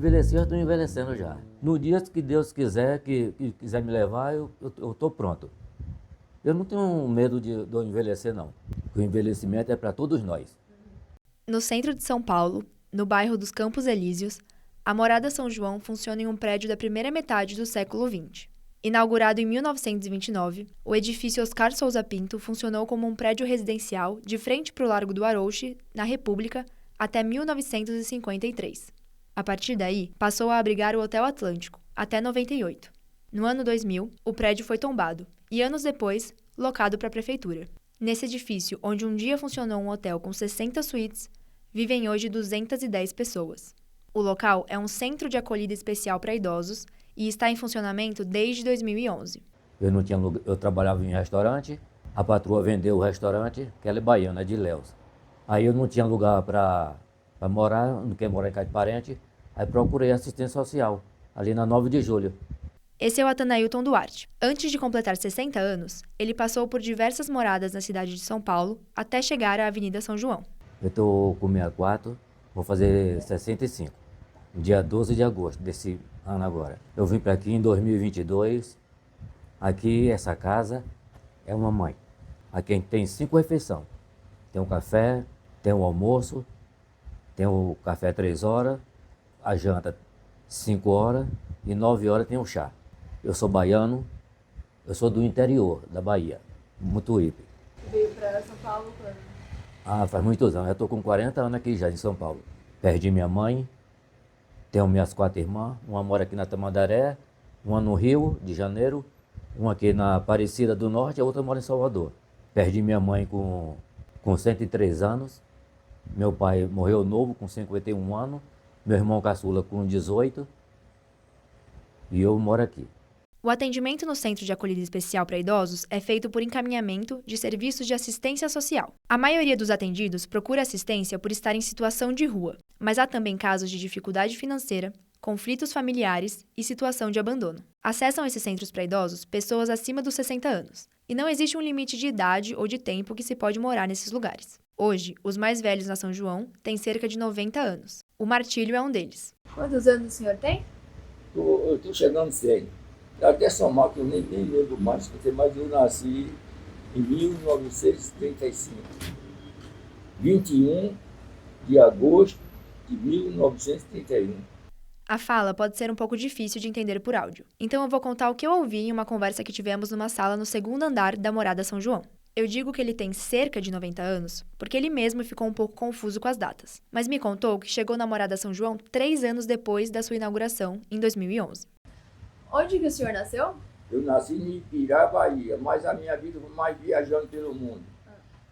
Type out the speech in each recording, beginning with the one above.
envelhecer, eu estou envelhecendo já. No dia que Deus quiser, que quiser me levar, eu estou pronto. Eu não tenho medo de eu envelhecer, não. O envelhecimento é para todos nós. No centro de São Paulo, no bairro dos Campos Elíseos, a Morada São João funciona em um prédio da primeira metade do século XX. Inaugurado em 1929, o edifício Oscar Souza Pinto funcionou como um prédio residencial de frente para o Largo do Arouche, na República, até 1953. A partir daí, passou a abrigar o Hotel Atlântico, até 98. No ano 2000, o prédio foi tombado e, anos depois, locado para a prefeitura. Nesse edifício, onde um dia funcionou um hotel com 60 suítes, vivem hoje 210 pessoas. O local é um centro de acolhida especial para idosos e está em funcionamento desde 2011. Eu trabalhava em restaurante, a patroa vendeu o restaurante, que ela é baiana, de Ilhéus. Aí eu não tinha lugar para morar, não queria morar em casa de parente, aí procurei assistência social, ali na 9 de julho. Esse é o Atanailton Duarte. Antes de completar 60 anos, ele passou por diversas moradas na cidade de São Paulo até chegar à Avenida São João. Eu estou com 64, vou fazer 65, dia 12 de agosto desse ano agora. Eu vim para aqui em 2022, aqui essa casa é uma mãe. Aqui a gente tem 5 refeições. Tem um café, tem um almoço, tem o café 3 horas, a janta 5 horas e 9 horas tem o chá. Eu sou baiano, eu sou do interior da Bahia, Mutuípe. Veio para São Paulo quando? Faz muitos anos, eu estou com 40 anos aqui já em São Paulo. Perdi minha mãe, tenho minhas 4 irmãs, uma mora aqui na Tamandaré, uma no Rio de Janeiro, uma aqui na Aparecida do Norte e a outra mora em Salvador. Perdi minha mãe com 103 anos, meu pai morreu novo com 51 anos, meu irmão caçula com 18 e eu moro aqui. O atendimento no Centro de Acolhida Especial para Idosos é feito por encaminhamento de serviços de assistência social. A maioria dos atendidos procura assistência por estar em situação de rua, mas há também casos de dificuldade financeira, conflitos familiares e situação de abandono. Acessam esses centros para idosos pessoas acima dos 60 anos, e não existe um limite de idade ou de tempo que se pode morar nesses lugares. Hoje, os mais velhos na São João têm cerca de 90 anos. O Martílio é um deles. Quantos anos o senhor tem? Eu estou chegando sério. Até somar que eu nem lembro mais, mas eu nasci em 1935. 21 de agosto de 1931. A fala pode ser um pouco difícil de entender por áudio, então eu vou contar o que eu ouvi em uma conversa que tivemos numa sala no segundo andar da Morada São João. Eu digo que ele tem cerca de 90 anos porque ele mesmo ficou um pouco confuso com as datas, mas me contou que chegou na Morada São João 3 anos depois da sua inauguração, em 2011. Onde que o senhor nasceu? Eu nasci em Ipirá, Bahia, mas a minha vida foi mais viajando pelo mundo.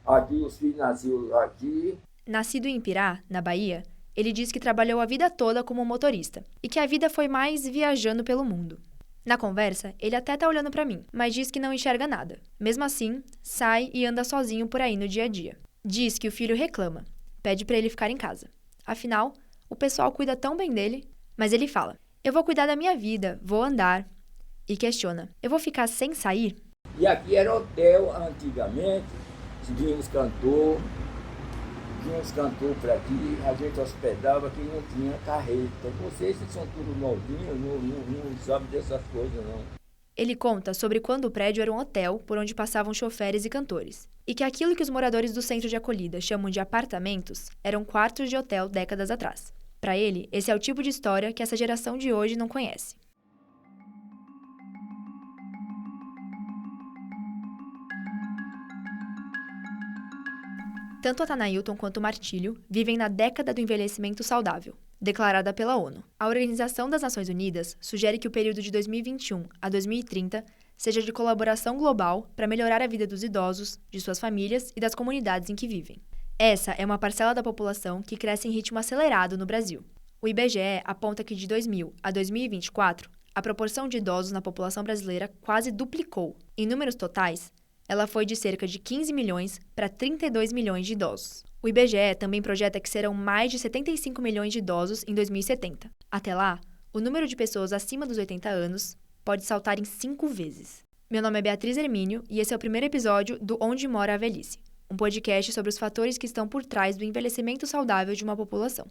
Aqui os filhos nasceram aqui. Nascido em Ipirá, na Bahia, ele diz que trabalhou a vida toda como motorista e que a vida foi mais viajando pelo mundo. Na conversa, ele até tá olhando pra mim, mas diz que não enxerga nada. Mesmo assim, sai e anda sozinho por aí no dia a dia. Diz que o filho reclama, pede pra ele ficar em casa. Afinal, o pessoal cuida tão bem dele, mas ele fala: eu vou cuidar da minha vida, vou andar. E questiona: eu vou ficar sem sair? E aqui era hotel antigamente, vinha uns cantores para aqui, a gente hospedava que não tinha carreta. Vocês são tudo novinhos, não sabem dessas coisas não. Ele conta sobre quando o prédio era um hotel por onde passavam choferes e cantores, e que aquilo que os moradores do centro de acolhida chamam de apartamentos eram quartos de hotel décadas atrás. Para ele, esse é o tipo de história que essa geração de hoje não conhece. Tanto Atanailton quanto o Martílio vivem na década do envelhecimento saudável, declarada pela ONU. A Organização das Nações Unidas sugere que o período de 2021 a 2030 seja de colaboração global para melhorar a vida dos idosos, de suas famílias e das comunidades em que vivem. Essa é uma parcela da população que cresce em ritmo acelerado no Brasil. O IBGE aponta que de 2000 a 2024, a proporção de idosos na população brasileira quase duplicou. Em números totais, ela foi de cerca de 15 milhões para 32 milhões de idosos. O IBGE também projeta que serão mais de 75 milhões de idosos em 2070. Até lá, o número de pessoas acima dos 80 anos pode saltar em 5 vezes. Meu nome é Beatriz Hermínio e esse é o primeiro episódio do Onde Mora a Velhice, um podcast sobre os fatores que estão por trás do envelhecimento saudável de uma população.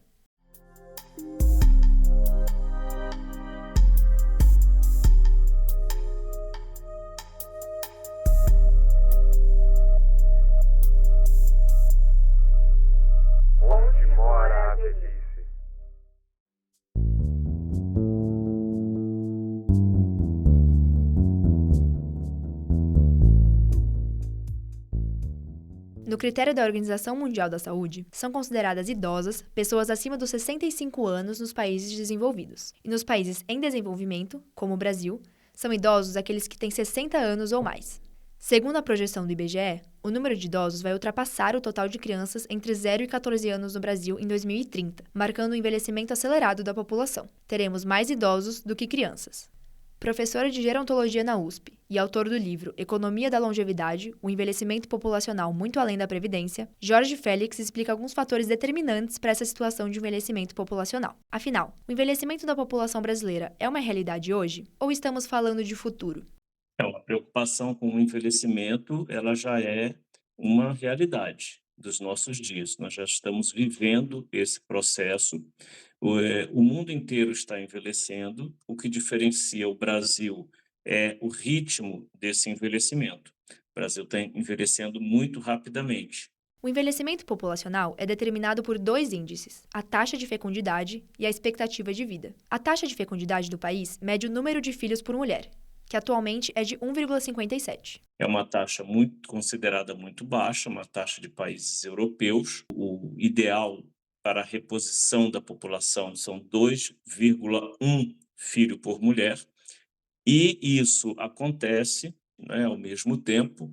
No critério da Organização Mundial da Saúde, são consideradas idosas pessoas acima dos 65 anos nos países desenvolvidos. E nos países em desenvolvimento, como o Brasil, são idosos aqueles que têm 60 anos ou mais. Segundo a projeção do IBGE, o número de idosos vai ultrapassar o total de crianças entre 0 e 14 anos no Brasil em 2030, marcando o envelhecimento acelerado da população. Teremos mais idosos do que crianças. Professor de gerontologia na USP e autor do livro Economia da Longevidade, o envelhecimento populacional muito além da previdência, Jorge Félix explica alguns fatores determinantes para essa situação de envelhecimento populacional. Afinal, o envelhecimento da população brasileira é uma realidade hoje ou estamos falando de futuro? A preocupação com o envelhecimento, ela já é uma realidade dos nossos dias. Nós já estamos vivendo esse processo. O mundo inteiro está envelhecendo. O que diferencia o Brasil é o ritmo desse envelhecimento. O Brasil está envelhecendo muito rapidamente. O envelhecimento populacional é determinado por dois índices, a taxa de fecundidade e a expectativa de vida. A taxa de fecundidade do país mede o número de filhos por mulher, que atualmente é de 1,57. É uma taxa considerada muito baixa, uma taxa de países europeus. O ideal para a reposição da população são 2,1 filho por mulher, e isso acontece, né, ao mesmo tempo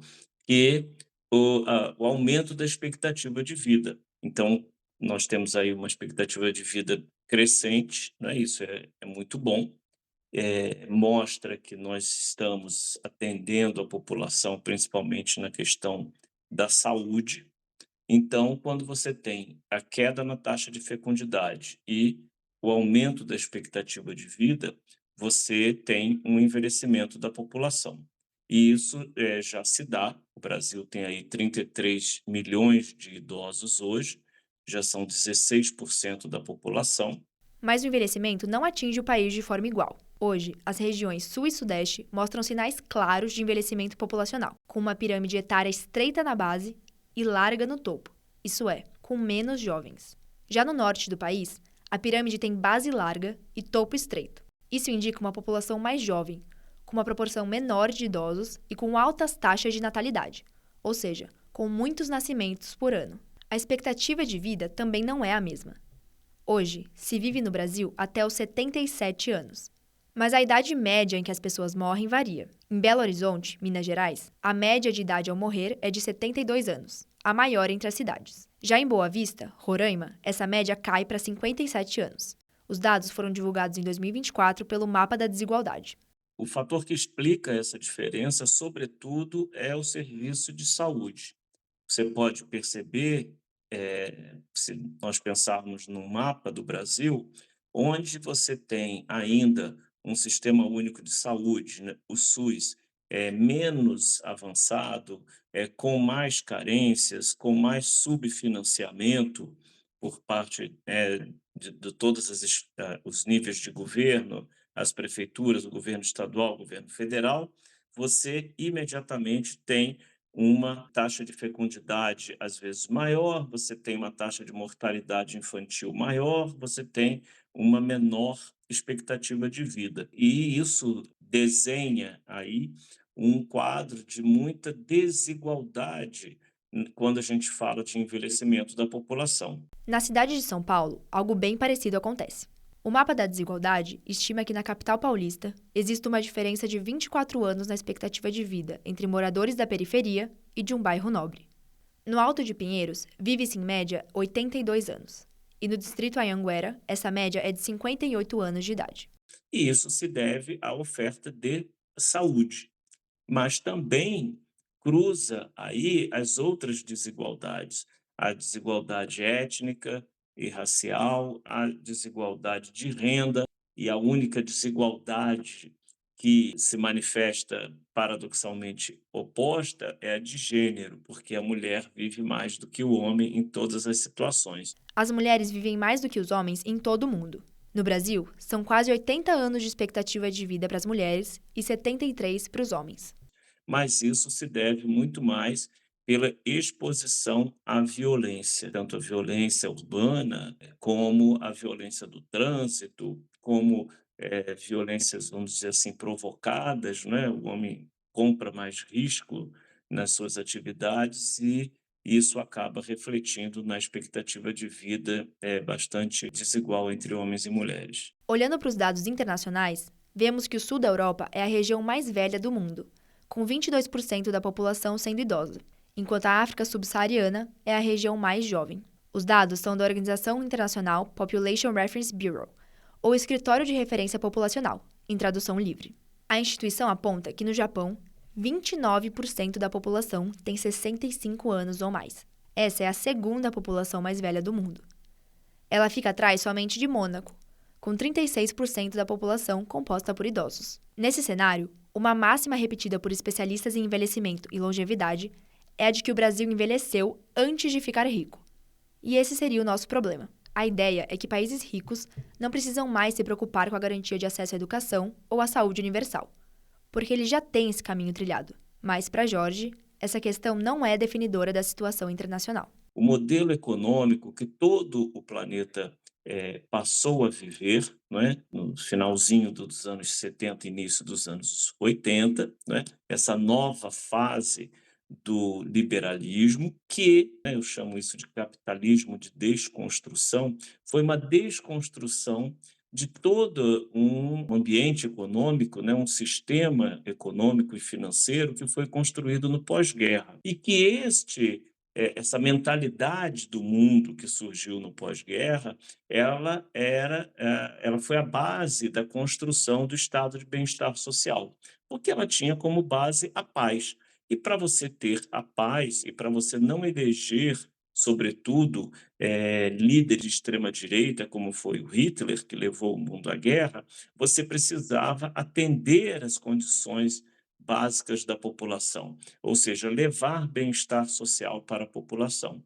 que o aumento da expectativa de vida. Então, nós temos aí uma expectativa de vida crescente, né, isso é muito bom. Mostra que nós estamos atendendo a população, principalmente na questão da saúde. Então, quando você tem a queda na taxa de fecundidade e o aumento da expectativa de vida, você tem um envelhecimento da população. E isso já se dá. O Brasil tem aí 33 milhões de idosos hoje, já são 16% da população. Mas o envelhecimento não atinge o país de forma igual. Hoje, as regiões Sul e Sudeste mostram sinais claros de envelhecimento populacional, com uma pirâmide etária estreita na base e larga no topo, isso é, com menos jovens. Já no norte do país, a pirâmide tem base larga e topo estreito. Isso indica uma população mais jovem, com uma proporção menor de idosos e com altas taxas de natalidade, ou seja, com muitos nascimentos por ano. A expectativa de vida também não é a mesma. Hoje, se vive no Brasil até os 77 anos. Mas a idade média em que as pessoas morrem varia. Em Belo Horizonte, Minas Gerais, a média de idade ao morrer é de 72 anos, a maior entre as cidades. Já em Boa Vista, Roraima, essa média cai para 57 anos. Os dados foram divulgados em 2024 pelo Mapa da Desigualdade. O fator que explica essa diferença, sobretudo, é o serviço de saúde. Você pode perceber, se nós pensarmos no mapa do Brasil, onde você tem ainda um sistema único de saúde, né, o SUS, menos avançado, com mais carências, com mais subfinanciamento por parte de todos os níveis de governo, as prefeituras, o governo estadual, o governo federal, você imediatamente tem uma taxa de fecundidade às vezes maior, você tem uma taxa de mortalidade infantil maior, você tem uma menor expectativa de vida. E isso desenha aí um quadro de muita desigualdade quando a gente fala de envelhecimento da população. Na cidade de São Paulo, algo bem parecido acontece. O Mapa da Desigualdade estima que na capital paulista existe uma diferença de 24 anos na expectativa de vida entre moradores da periferia e de um bairro nobre. No Alto de Pinheiros, vive-se em média 82 anos. E no distrito Anhanguera, essa média é de 58 anos de idade. E isso se deve à oferta de saúde, mas também cruza aí as outras desigualdades, a desigualdade étnica e racial, a desigualdade de renda, e a única desigualdade que se manifesta paradoxalmente oposta é a de gênero, porque a mulher vive mais do que o homem em todas as situações. As mulheres vivem mais do que os homens em todo o mundo. No Brasil, são quase 80 anos de expectativa de vida para as mulheres e 73 para os homens. Mas isso se deve muito mais pela exposição à violência, tanto a violência urbana, como a violência do trânsito, como violências, vamos dizer assim, provocadas, né? O homem compra mais risco nas suas atividades e e isso acaba refletindo na expectativa de vida bastante desigual entre homens e mulheres. Olhando para os dados internacionais, vemos que o sul da Europa é a região mais velha do mundo, com 22% da população sendo idosa, enquanto a África subsaariana é a região mais jovem. Os dados são da Organização Internacional Population Reference Bureau, ou Escritório de Referência Populacional, em tradução livre. A instituição aponta que no Japão, 29% da população tem 65 anos ou mais. Essa é a segunda população mais velha do mundo. Ela fica atrás somente de Mônaco, com 36% da população composta por idosos. Nesse cenário, uma máxima repetida por especialistas em envelhecimento e longevidade é a de que o Brasil envelheceu antes de ficar rico. E esse seria o nosso problema. A ideia é que países ricos não precisam mais se preocupar com a garantia de acesso à educação ou à saúde universal, porque eles já têm esse caminho trilhado. Mas, para Jorge, essa questão não é definidora da situação internacional. O modelo econômico que todo o planeta passou a viver, não é? No finalzinho dos anos 70, início dos anos 80, não é? Essa nova fase do liberalismo, que eu chamo isso de capitalismo de desconstrução, foi uma desconstrução de todo um ambiente econômico, né, um sistema econômico e financeiro que foi construído no pós-guerra. E que essa mentalidade do mundo que surgiu no pós-guerra, ela foi a base da construção do estado de bem-estar social, porque ela tinha como base a paz. E para você ter a paz e para você não eleger, sobretudo, líder de extrema-direita, como foi o Hitler, que levou o mundo à guerra, você precisava atender às condições básicas da população, ou seja, levar bem-estar social para a população.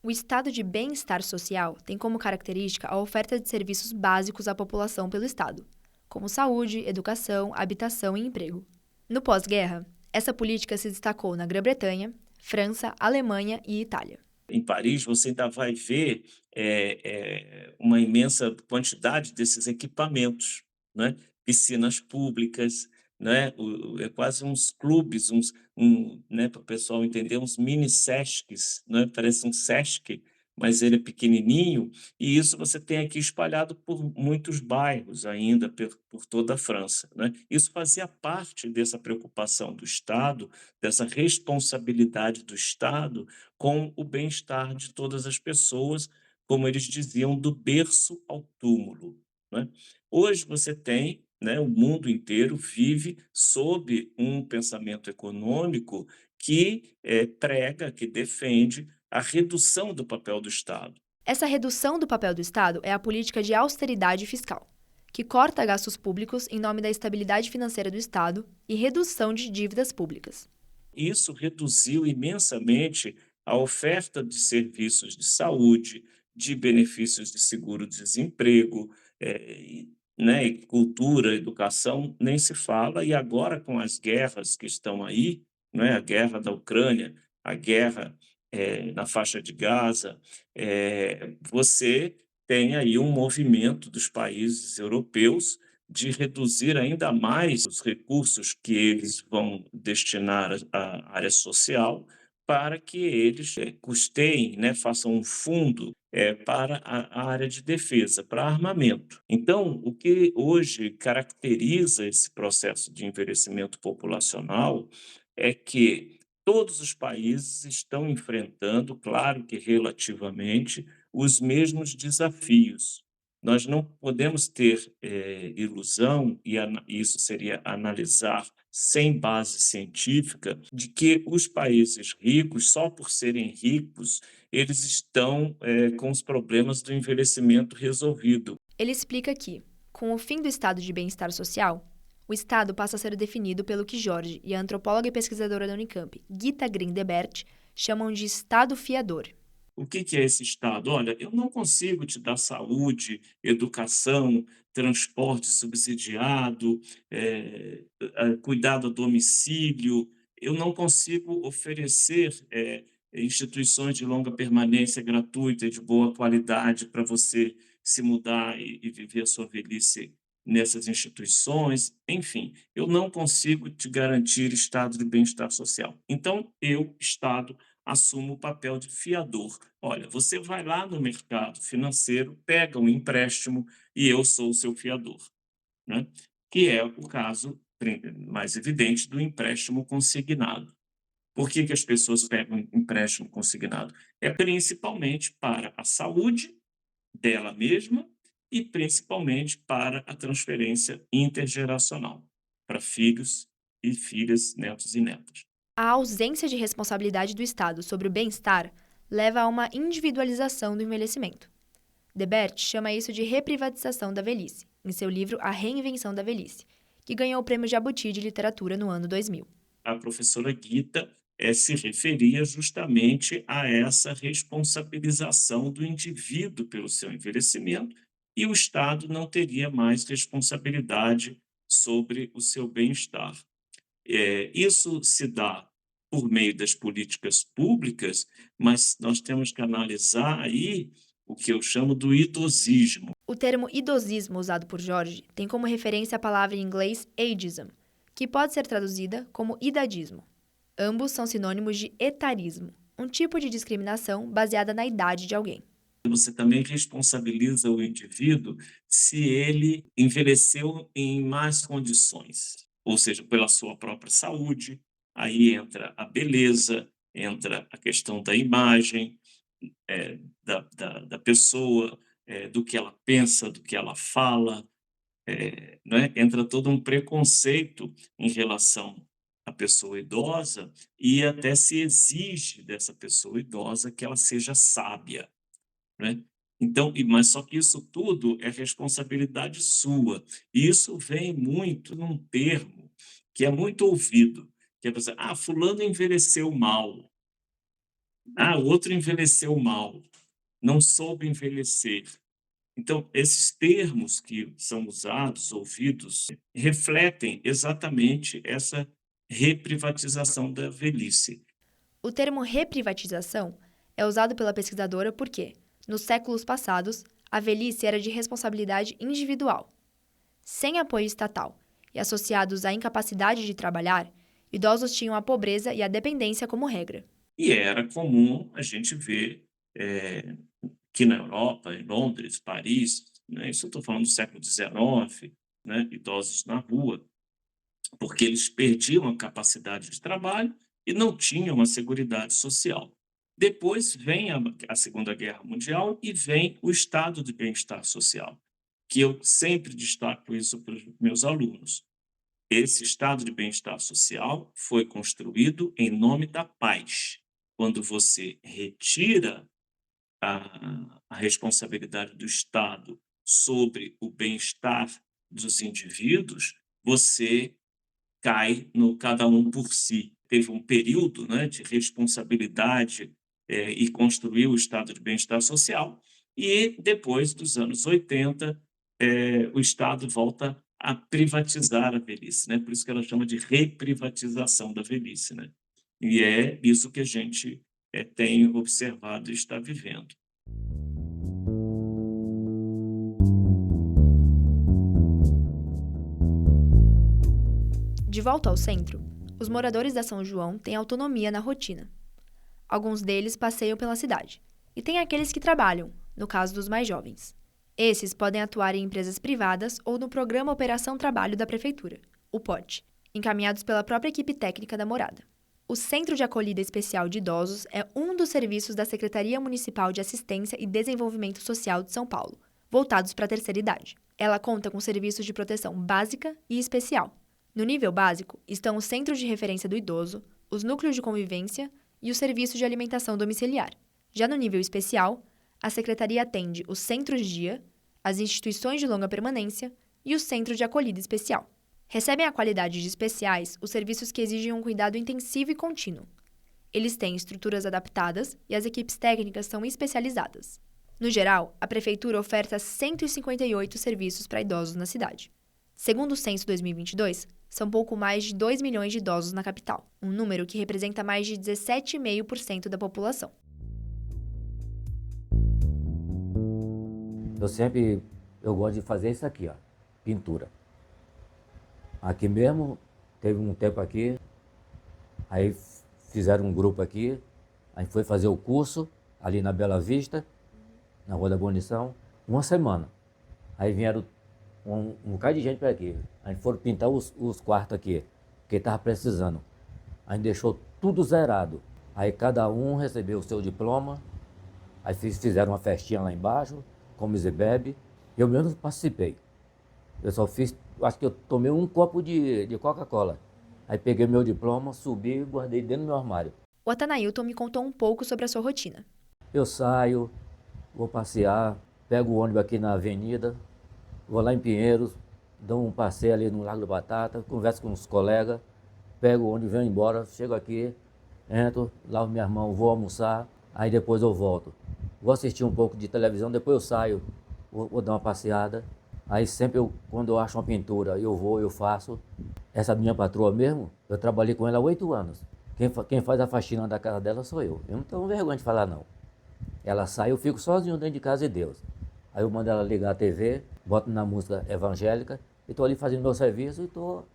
O estado de bem-estar social tem como característica a oferta de serviços básicos à população pelo Estado, como saúde, educação, habitação e emprego. No pós-guerra, essa política se destacou na Grã-Bretanha, França, Alemanha e Itália. Em Paris, você ainda vai ver uma imensa quantidade desses equipamentos, né? Piscinas públicas, né? É quase uns clubes, né? Para o pessoal entender, uns mini Sescs, né? Parece um Sesc, mas ele é pequenininho, e isso você tem aqui espalhado por muitos bairros ainda, por toda a França, né? Isso fazia parte dessa preocupação do Estado, dessa responsabilidade do Estado com o bem-estar de todas as pessoas, como eles diziam, do berço ao túmulo, né? Hoje você tem, né, o mundo inteiro vive sob um pensamento econômico que prega, que defende a redução do papel do Estado. Essa redução do papel do Estado é a política de austeridade fiscal, que corta gastos públicos em nome da estabilidade financeira do Estado e redução de dívidas públicas. Isso reduziu imensamente a oferta de serviços de saúde, de benefícios de seguro-desemprego, né, e cultura, educação, nem se fala. E agora, com as guerras que estão aí, né, a guerra da Ucrânia, a guerra na faixa de Gaza, você tem aí um movimento dos países europeus de reduzir ainda mais os recursos que eles vão destinar à área social para que eles custeiem, né, façam um fundo para a área de defesa, para armamento. Então, o que hoje caracteriza esse processo de envelhecimento populacional é que todos os países estão enfrentando, claro que relativamente, os mesmos desafios. Nós não podemos ter ilusão, e isso seria analisar sem base científica, de que os países ricos, só por serem ricos, eles estão com os problemas do envelhecimento resolvido. Ele explica que, com o fim do estado de bem-estar social, o Estado passa a ser definido pelo que Jorge e a antropóloga e pesquisadora da Unicamp, Gita Grindebert, chamam de Estado fiador. O que é esse Estado? Olha, eu não consigo te dar saúde, educação, transporte subsidiado, cuidado a domicílio. Eu não consigo oferecer instituições de longa permanência gratuita e de boa qualidade para você se mudar e viver a sua velhice, nessas instituições, enfim, eu não consigo te garantir estado de bem-estar social. Então, eu, Estado, assumo o papel de fiador. Olha, você vai lá no mercado financeiro, pega um empréstimo e eu sou o seu fiador, né? Que é o caso mais evidente do empréstimo consignado. Por que as pessoas pegam empréstimo consignado? É principalmente para a saúde dela mesma e principalmente para a transferência intergeracional, para filhos e filhas, netos e netas. A ausência de responsabilidade do Estado sobre o bem-estar leva a uma individualização do envelhecimento. Debert chama isso de reprivatização da velhice, em seu livro A Reinvenção da Velhice, que ganhou o Prêmio Jabuti de Literatura no ano 2000. A professora Gita se referia justamente a essa responsabilização do indivíduo pelo seu envelhecimento e o Estado não teria mais responsabilidade sobre o seu bem-estar. Isso se dá por meio das políticas públicas, mas nós temos que analisar aí o que eu chamo do idosismo. O termo idosismo usado por Jorge tem como referência a palavra em inglês ageism, que pode ser traduzida como idadismo. Ambos são sinônimos de etarismo, um tipo de discriminação baseada na idade de alguém. Você também responsabiliza o indivíduo se ele envelheceu em más condições, ou seja, pela sua própria saúde. Aí entra a beleza, entra a questão da imagem da pessoa, do que ela pensa, do que ela fala, né? Entra todo um preconceito em relação à pessoa idosa e até se exige dessa pessoa idosa que ela seja sábia, né? Então, mas só que isso tudo é responsabilidade sua. E isso vem muito num termo que é muito ouvido, que é dizer, fulano envelheceu mal. O outro envelheceu mal, não soube envelhecer. Então, esses termos que são usados, ouvidos, refletem exatamente essa reprivatização da velhice. O termo reprivatização é usado pela pesquisadora porque, nos séculos passados, a velhice era de responsabilidade individual. Sem apoio estatal e associados à incapacidade de trabalhar, idosos tinham a pobreza e a dependência como regra. E era comum a gente ver que na Europa, em Londres, Paris, né, isso eu estou falando do século XIX, né, idosos na rua, porque eles perdiam a capacidade de trabalho e não tinham uma seguridade social. Depois vem a Segunda Guerra Mundial e vem o estado de bem-estar social, que eu sempre destaco isso para os meus alunos. Esse estado de bem-estar social foi construído em nome da paz. Quando você retira a responsabilidade do Estado sobre o bem-estar dos indivíduos, você cai no cada um por si. Teve um período, né, de responsabilidade e construiu o estado de bem-estar social, e depois dos anos 80, o Estado volta a privatizar a velhice, né? Por isso que ela chama de reprivatização da velhice, né? E é isso que a gente tem observado e está vivendo. De volta ao centro, os moradores da São João têm autonomia na rotina. Alguns deles passeiam pela cidade, e tem aqueles que trabalham, no caso dos mais jovens. Esses podem atuar em empresas privadas ou no Programa Operação Trabalho da Prefeitura, o POT, encaminhados pela própria equipe técnica da morada. O Centro de Acolhida Especial de Idosos é um dos serviços da Secretaria Municipal de Assistência e Desenvolvimento Social de São Paulo, voltados para a terceira idade. Ela conta com serviços de proteção básica e especial. No nível básico estão os centros de referência do idoso, os núcleos de convivência e o serviço de alimentação domiciliar. Já no nível especial, a Secretaria atende os centros-dia, as instituições de longa permanência e o Centro de Acolhida Especial. Recebem a qualidade de especiais os serviços que exigem um cuidado intensivo e contínuo. Eles têm estruturas adaptadas e as equipes técnicas são especializadas. No geral, a Prefeitura oferta 158 serviços para idosos na cidade. Segundo o Censo 2022, são pouco mais de 2 milhões de idosos na capital, um número que representa mais de 17,5% da população. Eu gosto de fazer isso aqui, ó. pintura. Aqui mesmo, teve um tempo aqui, aí fizeram um grupo aqui, a gente foi fazer o curso ali na Bela Vista, na Rua da Guarnição, uma semana. Aí vieram um bocado de gente para aqui. A gente foram pintar os quartos aqui, porque estava precisando. A gente deixou tudo zerado. Aí cada um recebeu o seu diploma, aí fizeram uma festinha lá embaixo, come e bebe. Eu mesmo participei. Eu só fiz, acho que eu tomei um copo de Coca-Cola. Aí peguei meu diploma, subi e guardei dentro do meu armário. O Atanailton me contou um pouco sobre a sua rotina. Eu saio, vou passear, pego o ônibus aqui na avenida, vou lá em Pinheiros, dou um passeio ali no Lago da Batata, converso com os colegas, pego o ônibus, venho embora, chego aqui, entro, lavo minhas mãos, vou almoçar, aí depois eu volto. Vou assistir um pouco de televisão, depois eu saio, vou dar uma passeada. Aí sempre, quando eu acho uma pintura, eu vou, eu faço. Essa minha patroa mesmo, eu trabalhei com ela há 8 anos. Quem faz a faxina da casa dela sou eu. Eu não tenho vergonha de falar, não. Ela sai, eu fico sozinho dentro de casa de Deus. Aí eu mando ela ligar a TV, boto na música evangélica, e estou ali fazendo meu serviço e estou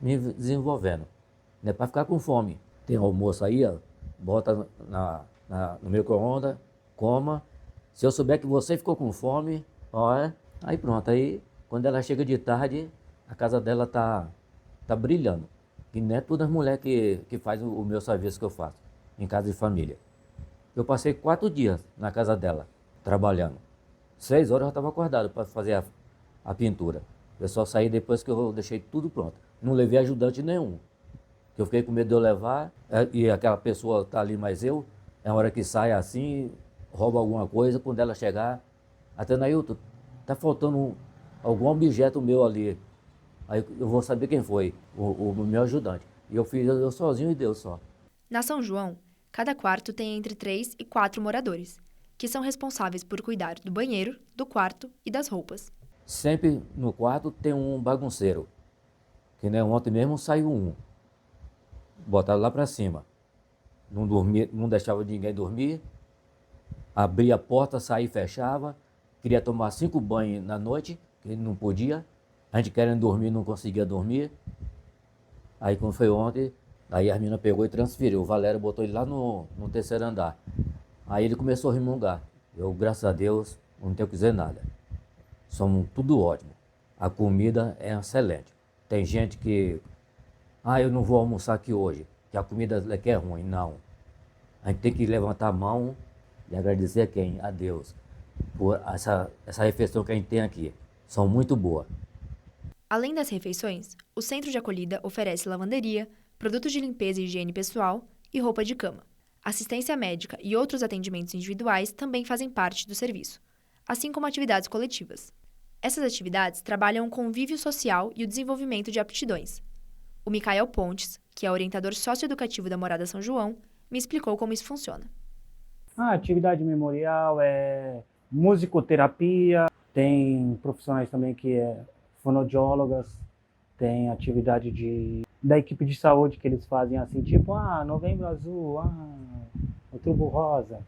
me desenvolvendo. Não é para ficar com fome. Tem almoço aí, ó, bota no micro-ondas, coma. Se eu souber que você ficou com fome, olha, aí pronto. Aí, quando ela chega de tarde, a casa dela tá brilhando. E não é todas as mulheres que fazem o meu serviço que eu faço, em casa de família. Eu passei 4 dias na casa dela, trabalhando. 6 horas eu estava acordado para fazer a pintura. Eu só saí depois que eu deixei tudo pronto. Não levei ajudante nenhum. Eu fiquei com medo de eu levar, e aquela pessoa está ali, mas eu, é a hora que sai assim, rouba alguma coisa, quando ela chegar, Atanailton, está faltando algum objeto meu ali. Aí eu vou saber quem foi, o meu ajudante. E eu fiz eu sozinho e Deus só. Na São João, cada quarto tem entre 3 e 4 moradores, que são responsáveis por cuidar do banheiro, do quarto e das roupas. Sempre no quarto tem um bagunceiro, que nem ontem mesmo saiu um. Botaram lá para cima. Não dormia, não deixava ninguém dormir. Abria a porta, saía e fechava. Queria tomar 5 banhos na noite, que ele não podia. A gente querendo dormir, não conseguia dormir. Aí quando foi ontem, aí a menina pegou e transferiu. O Valério botou ele lá no 3º andar. Aí ele começou a remungar. Eu, graças a Deus, não tenho que dizer nada. Somos tudo ótimo. A comida é excelente. Tem gente que... eu não vou almoçar aqui hoje, que a comida daqui é ruim. Não. A gente tem que levantar a mão e agradecer a quem? A Deus. Por essa refeição que a gente tem aqui. São muito boas. Além das refeições, o centro de acolhida oferece lavanderia, produtos de limpeza e higiene pessoal e roupa de cama. Assistência médica e outros atendimentos individuais também fazem parte do serviço, assim como atividades coletivas. Essas atividades trabalham o convívio social e o desenvolvimento de aptidões. O Micael Pontes, que é orientador socioeducativo da Morada São João, me explicou como isso funciona. A atividade memorial é musicoterapia, tem profissionais também que é fonoaudiólogas, tem atividade da equipe de saúde que eles fazem assim, tipo, Novembro Azul, Outubro Rosa.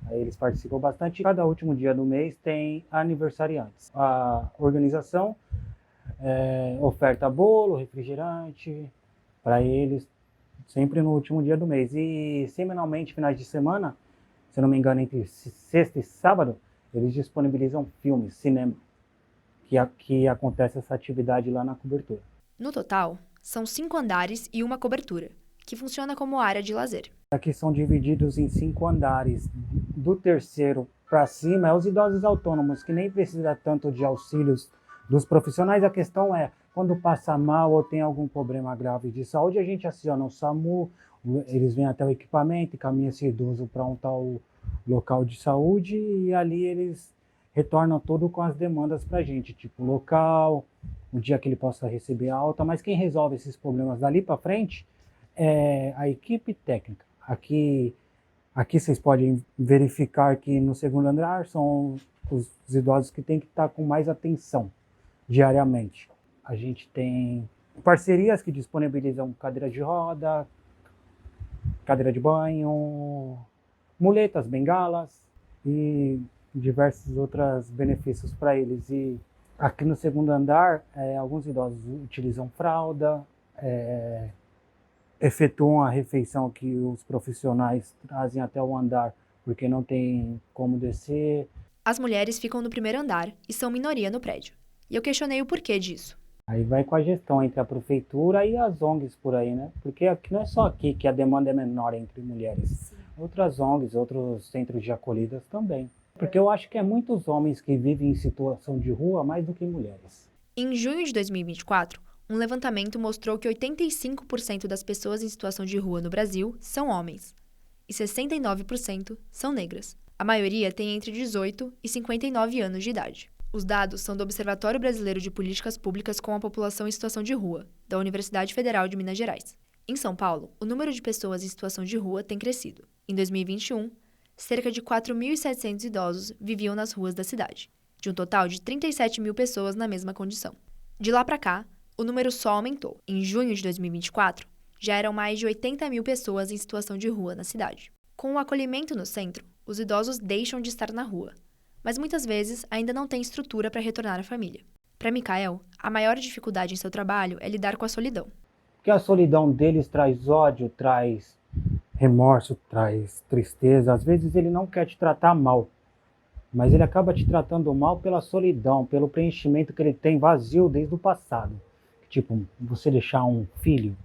Aí eles participam bastante. Cada último dia do mês tem aniversariantes. A organização oferta bolo, refrigerante para eles, sempre no último dia do mês. E semanalmente, finais de semana, se não me engano, entre sexta e sábado, eles disponibilizam filmes, cinema, que acontece essa atividade lá na cobertura. No total, são 5 andares e uma cobertura, que funciona como área de lazer. Aqui são divididos em 5 andares. Do 3º para cima é os idosos autônomos, que nem precisa tanto de auxílios dos profissionais. A questão é, quando passa mal ou tem algum problema grave de saúde, a gente aciona o SAMU, eles vêm até o equipamento, caminha esse idoso para um tal local de saúde e ali eles retornam tudo com as demandas para a gente, tipo local, o dia que ele possa receber alta, mas quem resolve esses problemas dali para frente é a equipe técnica. Aqui vocês podem verificar que no 2º andar são os idosos que têm que estar com mais atenção diariamente. A gente tem parcerias que disponibilizam cadeira de roda, cadeira de banho, muletas, bengalas e diversos outros benefícios para eles. E Aqui no segundo andar, alguns idosos utilizam fralda, efetuam a refeição que os profissionais trazem até o andar, porque não tem como descer. As mulheres ficam no primeiro andar e são minoria no prédio. E eu questionei o porquê disso. Aí vai com a gestão entre a prefeitura e as ONGs por aí, né? Porque aqui não é só aqui que a demanda é menor entre mulheres. Sim. Outras ONGs, outros centros de acolhidas também. Porque eu acho que é muitos homens que vivem em situação de rua mais do que mulheres. Em junho de 2024, um levantamento mostrou que 85% das pessoas em situação de rua no Brasil são homens. E 69% são negras. A maioria tem entre 18 e 59 anos de idade. Os dados são do Observatório Brasileiro de Políticas Públicas com a População em Situação de Rua, da Universidade Federal de Minas Gerais. Em São Paulo, o número de pessoas em situação de rua tem crescido. Em 2021, cerca de 4.700 idosos viviam nas ruas da cidade, de um total de 37 mil pessoas na mesma condição. De lá para cá, o número só aumentou. Em junho de 2024, já eram mais de 80 mil pessoas em situação de rua na cidade. Com o acolhimento no centro, os idosos deixam de estar na rua, mas muitas vezes ainda não têm estrutura para retornar à família. Para Mikael, a maior dificuldade em seu trabalho é lidar com a solidão. Porque a solidão deles traz ódio, traz remorso, traz tristeza. Às vezes ele não quer te tratar mal, mas ele acaba te tratando mal pela solidão, pelo preenchimento que ele tem vazio desde o passado. Tipo, você deixar um filho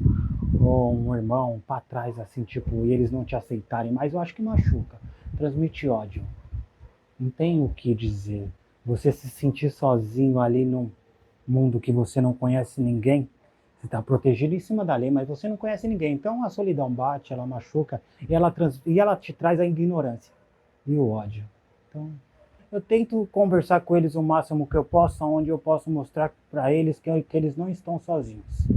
ou um irmão para trás, assim, tipo, e eles não te aceitarem mais, eu acho que machuca, transmite ódio. Não tem o que dizer. Você se sentir sozinho ali num mundo que você não conhece ninguém, você está protegido em cima da lei, mas você não conhece ninguém. Então a solidão bate, ela machuca e ela te traz a ignorância e o ódio. Então eu tento conversar com eles o máximo que eu posso, onde eu posso mostrar para eles que eles não estão sozinhos.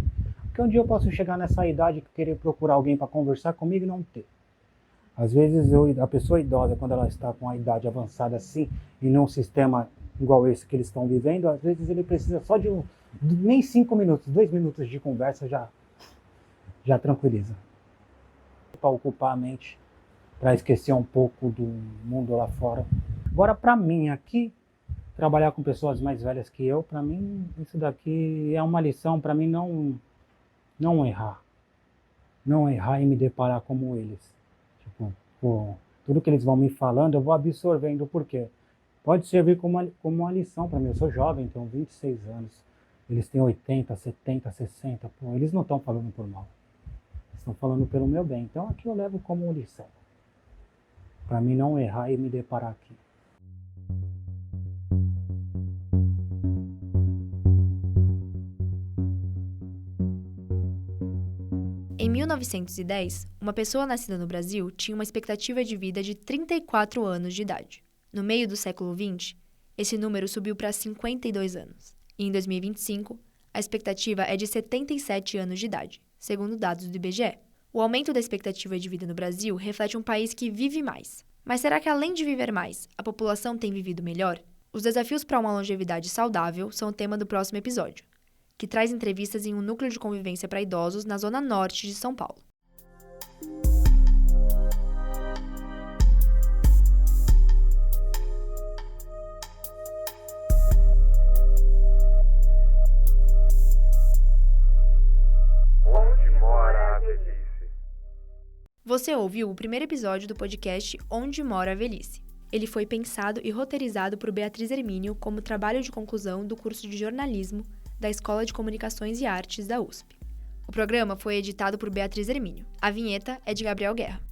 Porque um dia eu posso chegar nessa idade e querer procurar alguém para conversar comigo e não ter. Às vezes a pessoa idosa, quando ela está com a idade avançada assim, e num sistema igual esse que eles estão vivendo, às vezes ele precisa só de nem 5 minutos, 2 minutos de conversa já tranquiliza. Para ocupar a mente, para esquecer um pouco do mundo lá fora. Agora, para mim aqui, trabalhar com pessoas mais velhas que eu, para mim isso daqui é uma lição para mim não errar. Não errar e me deparar como eles. Tudo que eles vão me falando, eu vou absorvendo, por quê? Pode servir como uma lição para mim. Eu sou jovem, tenho 26 anos. Eles têm 80, 70, 60. Eles não estão falando por mal. Eles estão falando pelo meu bem. Então aqui eu levo como lição. Para mim não errar e me deparar aqui. Em 1910, uma pessoa nascida no Brasil tinha uma expectativa de vida de 34 anos de idade. No meio do século XX, esse número subiu para 52 anos. E em 2025, a expectativa é de 77 anos de idade, segundo dados do IBGE. O aumento da expectativa de vida no Brasil reflete um país que vive mais. Mas será que, além de viver mais, a população tem vivido melhor? Os desafios para uma longevidade saudável são o tema do próximo episódio, que traz entrevistas em um núcleo de convivência para idosos na zona norte de São Paulo. Onde mora a velhice? Você ouviu o primeiro episódio do podcast Onde Mora a Velhice. Ele foi pensado e roteirizado por Beatriz Hermínio como trabalho de conclusão do curso de jornalismo da Escola de Comunicações e Artes da USP. O programa foi editado por Beatriz Hermínio. A vinheta é de Gabriel Guerra.